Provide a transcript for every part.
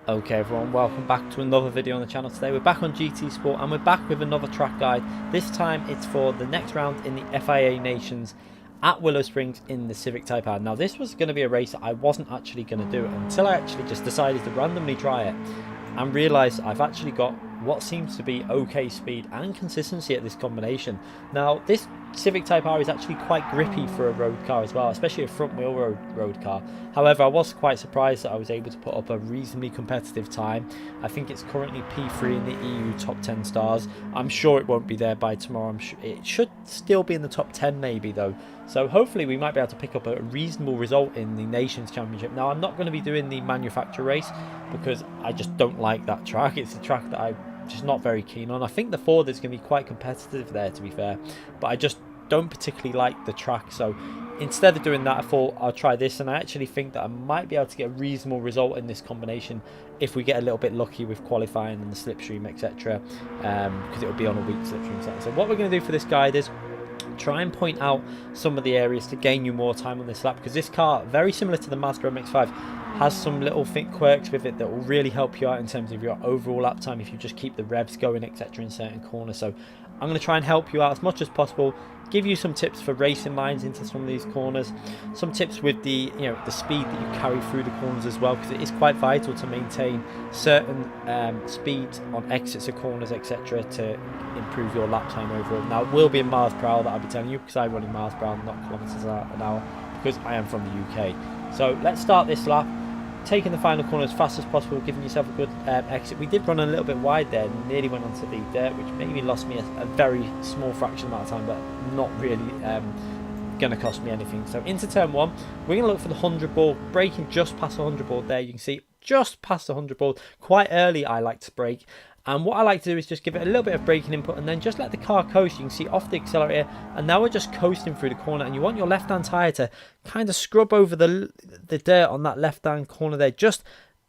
Okay everyone, welcome back to another video on the channel. Today we're back on GT Sport and we're back with another track guide. This time it's for the next round in the FIA Nations at Willow Springs in the Civic Type R. Now this was going to be a race that I wasn't actually going to do until I actually just decided to randomly try it and realised I've actually got what seems to be okay speed and consistency at this combination. Now this Civic Type R is actually quite grippy for a road car as well, especially a front wheel road car. However, I was quite surprised that I was able to put up a reasonably competitive time. I think it's currently P3 in the EU top 10 stars. I'm sure it won't be there by tomorrow. I'm sure it should still be in the top 10 maybe though. So hopefully we might be able to pick up a reasonable result in the Nations Championship. Now I'm not going to be doing the manufacturer race because I just don't like that track. It's a track that I'm just not very keen on. I think the Ford is going to be quite competitive there, to be fair, but I just don't particularly like the track. So instead of doing that, I thought I'll try this, and I actually think that I might be able to get a reasonable result in this combination if we get a little bit lucky with qualifying and the slipstream, etc., because it will be on a weak slipstream setting. So what we're going to do for this guide is try and point out some of the areas to gain you more time on this lap, because this car, very similar to the Mazda MX-5, has some little quirks with it that will really help you out in terms of your overall lap time if you just keep the revs going, etc., in certain corners. So I'm going to try and help you out as much as possible, give you some tips for racing lines into some of these corners, some tips with the the speed that you carry through the corners as well, because it is quite vital to maintain certain speeds on exits of corners, etc., to improve your lap time overall. Now it will be in miles per hour that I'll be telling you, because I run in miles per hour, not kilometers an hour, because I am from the UK. So let's start this lap taking the final corner as fast as possible, giving yourself a good exit. We did run a little bit wide there, nearly went onto the dirt, which maybe lost me a very small fraction amount of time, but not really going to cost me anything. So into turn one, we're going to look for the 100 ball, braking just past the 100 ball there. You can see just past the 100 ball. Quite early I like to brake, and what I like to do is just give it a little bit of braking input and then just let the car coast. You can see off the accelerator, and now we're just coasting through the corner, and you want your left hand tyre to kind of scrub over the dirt on that left hand corner there. Just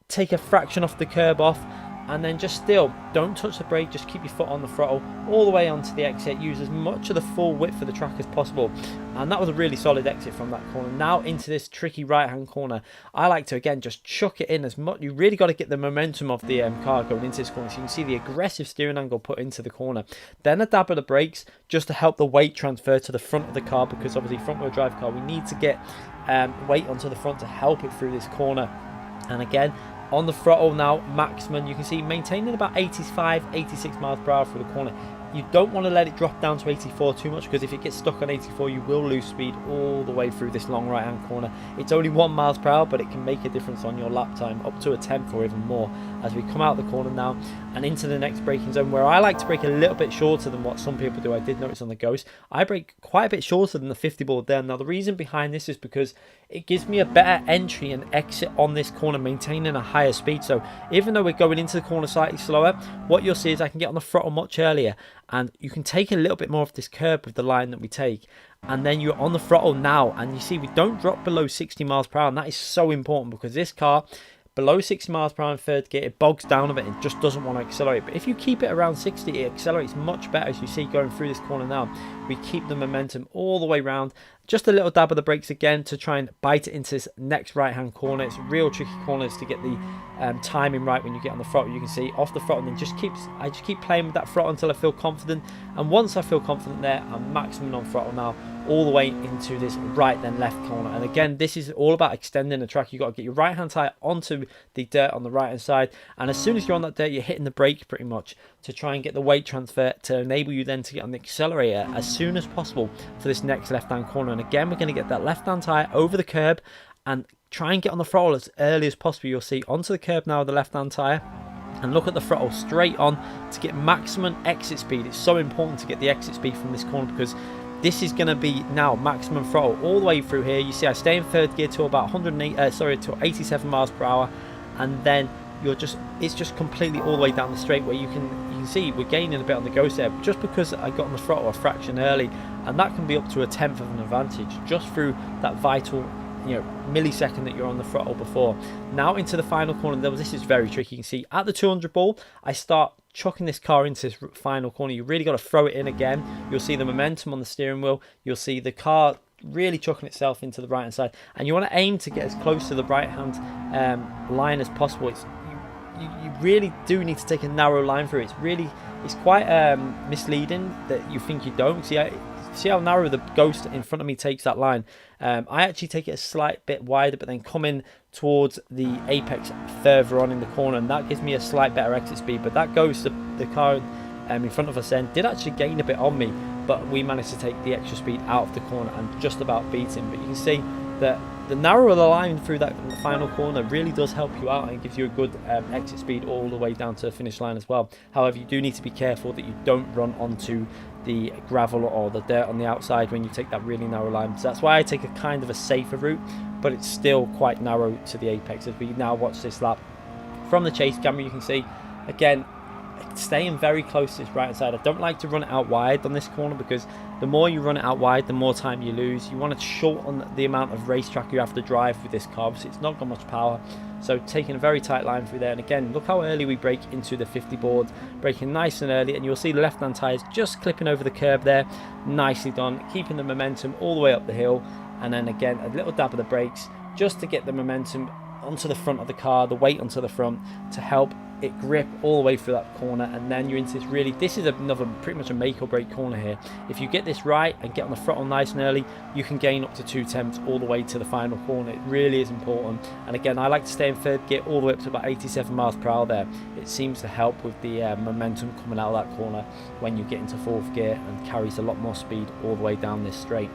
take a fraction off the curb off, and then just still don't touch the brake, just keep your foot on the throttle all the way onto the exit. Use as much of the full width of the track as possible, and that was a really solid exit from that corner. Now into this tricky right hand corner, I like to again just chuck it in as much. You really got to get the momentum of the car going into this corner, so you can see the aggressive steering angle put into the corner. Then a dab of the brakes just to help the weight transfer to the front of the car, because obviously front wheel drive car, we need to get weight onto the front to help it through this corner. And again, on the throttle now, maximum, you can see maintaining about 85, 86 miles per hour through the corner. You don't want to let it drop down to 84 too much, because if it gets stuck on 84, you will lose speed all the way through this long right hand corner. It's only 1 miles per hour, but it can make a difference on your lap time, up to a tenth or even more, as we come out the corner now and into the next braking zone, where I like to brake a little bit shorter than what some people do. I did notice on the Ghost, I brake quite a bit shorter than the 50 ball there. Now the reason behind this is because it gives me a better entry and exit on this corner, maintaining a higher speed. So even though we're going into the corner slightly slower, what you'll see is I can get on the throttle much earlier, and you can take a little bit more of this curb with the line that we take, and then you're on the throttle now, and you see we don't drop below 60 miles per hour, and that is so important, because this car below 60 miles per hour in third gear, it bogs down a bit, it just doesn't want to accelerate. But if you keep it around 60, it accelerates much better. As you see going through this corner now, we keep the momentum all the way around. Just a little dab of the brakes again to try and bite it into this next right hand corner. It's real tricky corners to get the timing right when you get on the throttle. You can see off the throttle, and then I just keep playing with that throttle until I feel confident, and once I feel confident there, I'm maximum on throttle now all the way into this right then left corner. And again, this is all about extending the track. You've got to get your right hand tyre onto the dirt on the right hand side, and as soon as you're on that dirt, you're hitting the brake pretty much to try and get the weight transfer to enable you then to get on the accelerator as soon as possible for this next left hand corner. And again, we're going to get that left hand tyre over the curb and try and get on the throttle as early as possible. You'll see onto the curb now with the left hand tyre, and look at the throttle straight on to get maximum exit speed. It's so important to get the exit speed from this corner, because this is going to be now maximum throttle all the way through here. You see I stay in third gear to about 87 miles per hour, and then it's just completely all the way down the straight, where you can see we're gaining a bit on the Ghost there, just because I got on the throttle a fraction early, and that can be up to a tenth of an advantage just through that vital millisecond that you're on the throttle before. Now into the final corner, this is very tricky. You can see at the 200 ball, I start chucking this car into this final corner. You really got to throw it in again. You'll see the momentum on the steering wheel. You'll see the car really chucking itself into the right hand side, and you want to aim to get as close to the right hand line as possible. you really do need to take a narrow line through it. It's quite misleading that you think you don't. See how narrow the Ghost in front of me takes that line. I actually take it a slight bit wider, but then come in towards the apex further on in the corner, and that gives me a slight better exit speed. But that Ghost, the car in front of us then, did actually gain a bit on me, but we managed to take the extra speed out of the corner and just about beat him. But you can see that the narrower the line through that final corner really does help you out and gives you a good exit speed all the way down to the finish line as well. However, you do need to be careful that you don't run onto the gravel or the dirt on the outside when you take that really narrow line. So that's why I take a kind of a safer route, but it's still quite narrow to the apex. As we now watch this lap from the chase camera, you can see again staying very close to this right hand side. I don't like to run it out wide on this corner, because the more you run it out wide, the more time you lose. You want to shorten the amount of racetrack you have to drive with this car, so it's not got much power. So taking a very tight line through there, and again, look how early we break into the 50 board, breaking nice and early, and you'll see the left hand tyres just clipping over the curb there. Nicely done, keeping the momentum all the way up the hill, and then again a little dab of the brakes just to get the momentum onto the front of the car, the weight onto the front, to help it grip all the way through that corner. And then you're into this really, this is another pretty much a make or break corner here. If you get this right and get on the throttle nice and early, you can gain up to 2 tenths all the way to the final corner. It really is important. And again, I like to stay in third gear all the way up to about 87 miles per hour there. It seems to help with the momentum coming out of that corner when you get into fourth gear, and carries a lot more speed all the way down this straight.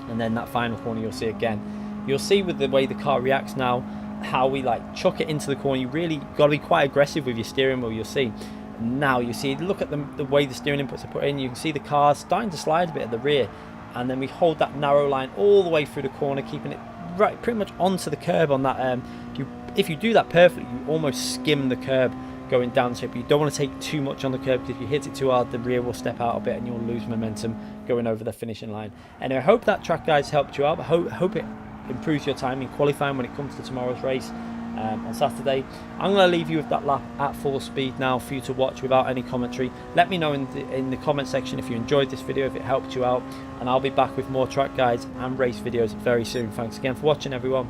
And then that final corner, you'll see again, you'll see with the way the car reacts now, how we like chuck it into the corner. You really got to be quite aggressive with your steering wheel. You'll see now, you see, look at the way the steering inputs are put in. You can see the car starting to slide a bit at the rear, and then we hold that narrow line all the way through the corner, keeping it right pretty much onto the curb on that. If you do that perfectly, you almost skim the curb going down the straight, but you don't want to take too much on the curb, because if you hit it too hard, the rear will step out a bit and you'll lose momentum going over the finishing line. Anyway, I hope that track guide's helped you out. I hope it improves your time in qualifying when it comes to tomorrow's race on Saturday. I'm going to leave you with that lap at full speed now for you to watch without any commentary. Let me know in the comment section if you enjoyed this video, if it helped you out, and I'll be back with more track guides and race videos very soon. Thanks again for watching, everyone.